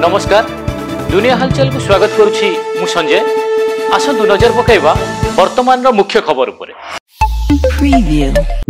नमस्कार दुनिया हालचाल को स्वागत करुछि मु संजय। आसंतु नजर पकाइबा वर्तमान रो मुख्य खबर उपरे।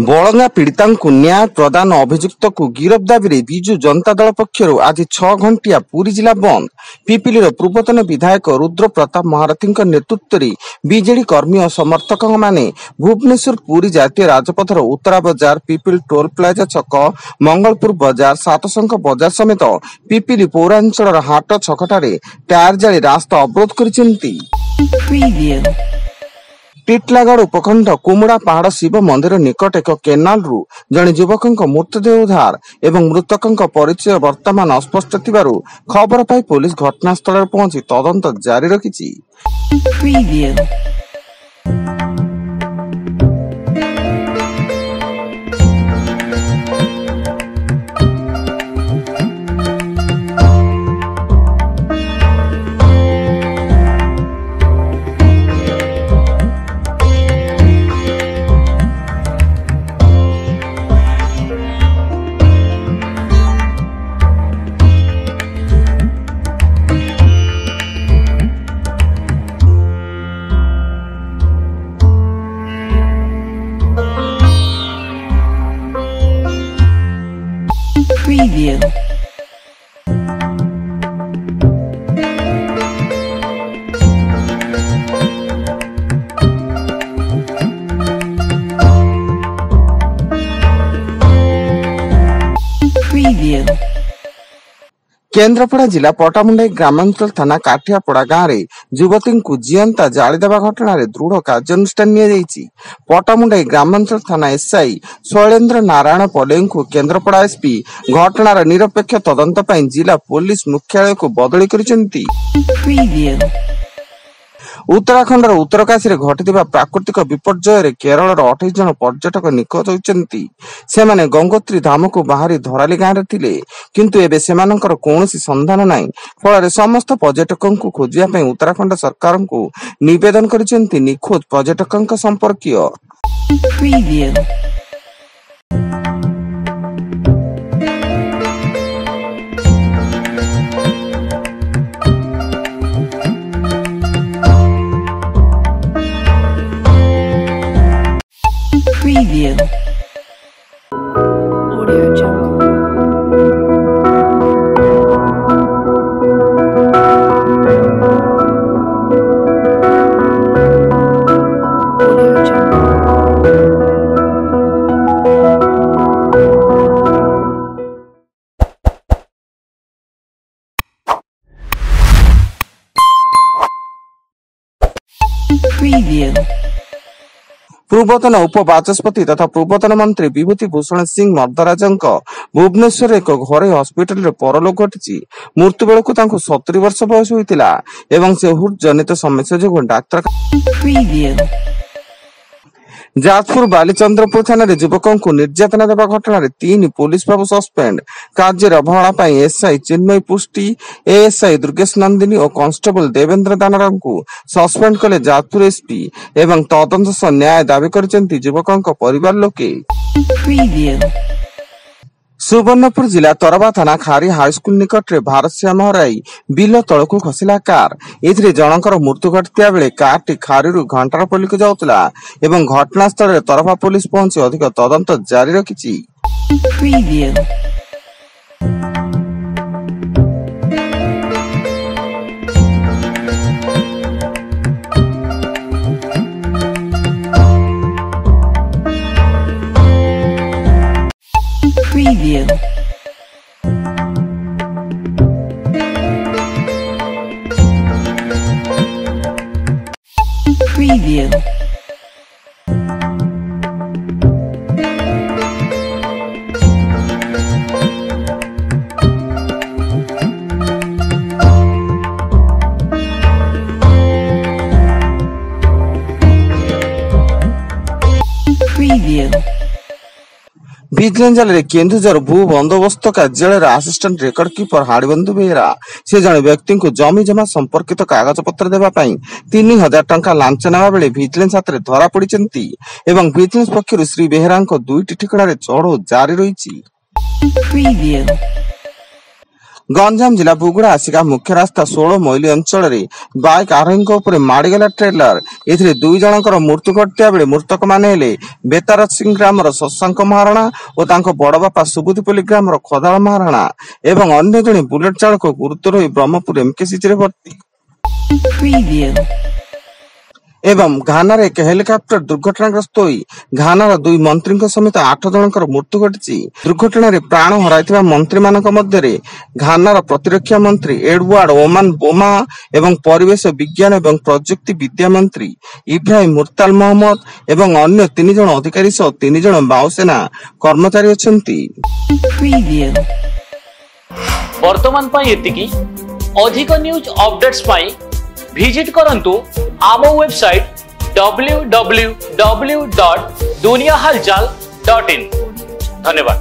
बलंगा पीड़िता न्याय प्रदान अभियुक्त को गिरफ दाबी विजु जनता दल पक्षर आज 6 घंटिया पुरी जिला बंद। पिपिली पूर्वतन विधायक रुद्र प्रताप महारथी नेतृत्व में बीजेडी कर्मी और समर्थक माने भुवनेश्वर पुरी जातीय राजपथर उत्तरा बजार, पिपिली टोल प्लाजा छक, मंगलपुर बजार, सातशंख बजार समेत पिपिली पौरांचल हाट छकटारे टायर जाली रास्ता अवरोध करिसेंती। टिटलागढ़ उपखंड कुमुड़ा पहाड़ शिव मंदिर निकट एक केनाल रु जड़े युवक मृतदेह उद्धार एवं मृतक परिचय वर्तमान अस्पष्ट थिबारु खबर पाई पुलिस घटनास्थल पहुंची तदंत जारी रखिछि। Preview. Preview. केन्द्रापड़ा जिला पटामुंडाई ग्रामांचल थाना काठियापड़ा गाँव में युवती को जीवंता जाली देवा घटना दृढ़ कार्यानुष्ठान पटामुंडाई ग्रामांचल थाना एसआई शैलेन्द्र नारायण पलेई को केन्द्रापड़ा एसपी घटनार निरपेक्ष तदंत पर जिला पुलिस मुख्यालय को बदली करिसेंती। उत्तराखंड उत्तरकाशी घटिथिबा प्राकृतिक विपर्यय केरल 28 जन पर्यटक निखोज होइचंती। सेमाने गंगोत्री धाम को बाहरी धराली गाँव रे थिले, किंतु एबे सेमानकर कोनोसी संधान नाही। फल समस्त पर्यटकों को खोजिया पई उत्तराखंड सरकार को निवेदन करिसेंती निखोज पर्यटकों संपर्कीय। Preview. Audio Jungle. Audio Jungle. Preview. पूर्वतन उपबाचस्पति तथा पूर्वतन मंत्री विभूति भूषण सिंह मर्दराज भुवनेश्वर एक घरे हॉस्पिटल रे परलोक घटी। मृत्यु बेलू 70 वर्ष बयस होइतिला एवं से हृद जनित समस्या जो डाक्तर। जाजपुर बालीचंद्रपुर थाना युवकों को निर्यातना देवा घटना 3 पुलिस बाबू सस्पेंड। कार्य अवहेला पर एसआई चिन्मयी पुष्टि, एएसआई दुर्गेश नंदिनी और कांस्टेबल देवेंद्र दानार को सस्पेंड कले जाजपुर एसपी एवं तदंत सह न्याय दावी करिसेंती युवकों परिवार लोके। सुवर्णपुर जिला तरवा थाना खारी हाईस्कूल निकट में भारतश्याम हराई बिल तल को खसला कार। एथिरे जनकर मृत्यु घटिया बेले कार टी खारी घंटारपल्ली को जाउतला एवं घटनास्थल रे तरवा पुलिस पहुंची अधिक तदंत जारी रखिछि। Preview. Preview. Preview. विजिलेंस जाल केन्दुझर भू बंदोबस्त कार्यालय असिस्टेंट रेकर्ड कीपर हाड़बंधु बेहेरा से जड़े व्यक्ति को जमी जमा संपर्कित कागज पत्र देवाई 3000 टंका लांच नेवा बेले विजिलेंस हाथ में धरा पड़ती एवं विजिलेंस पक्षर श्री बेहेरा 2टी ठिकाना चढ़ऊ जारी रही। गंजाम जिला बुगुड़ा आसिका मुख्य रास्ता 16 मैली अंचल बाइक आरोही उपर माड़गला ट्रेलर एथिरे 2 जनकर मृत्यु घटिया बेले मृतक माने हेले बेतारत सिंह ग्रामर शशांक महाराणा और तांको बड़ बापा सुबुदिपल्ली ग्रामर खदाल महाराणा एवं अन्य जणे बुलेट चालक गुरुतर होई ब्रह्मपुर एमकेसीजी रे भर्ती। Preview. एवं घानार एक हेलिकप्टर दुर्घटनाग्रस्त होई घानार 2 मंत्री समेत 8 जनकर मृत्यु घटी। दुर्घटना प्राण हराइथिबा मंत्री मानक मध्यरे घानार प्रतिरक्षा मंत्री एडवार्ड ओमान बोमा एवं परिवेश विज्ञान एवं प्रजुक्ति विद्या मंत्री इब्राहिम मुर्ताल मोहम्मद एवं अन्य 3 जन अधिकारी सह 3 जन वायुसेना कर्मचारी अछंती। Preview. वर्तमान पाई एतिकी अधिक न्यूज अपडेट्स पाई विजिट करंतु आम वेबसाइट www.duniyahalchal.in। धन्यवाद।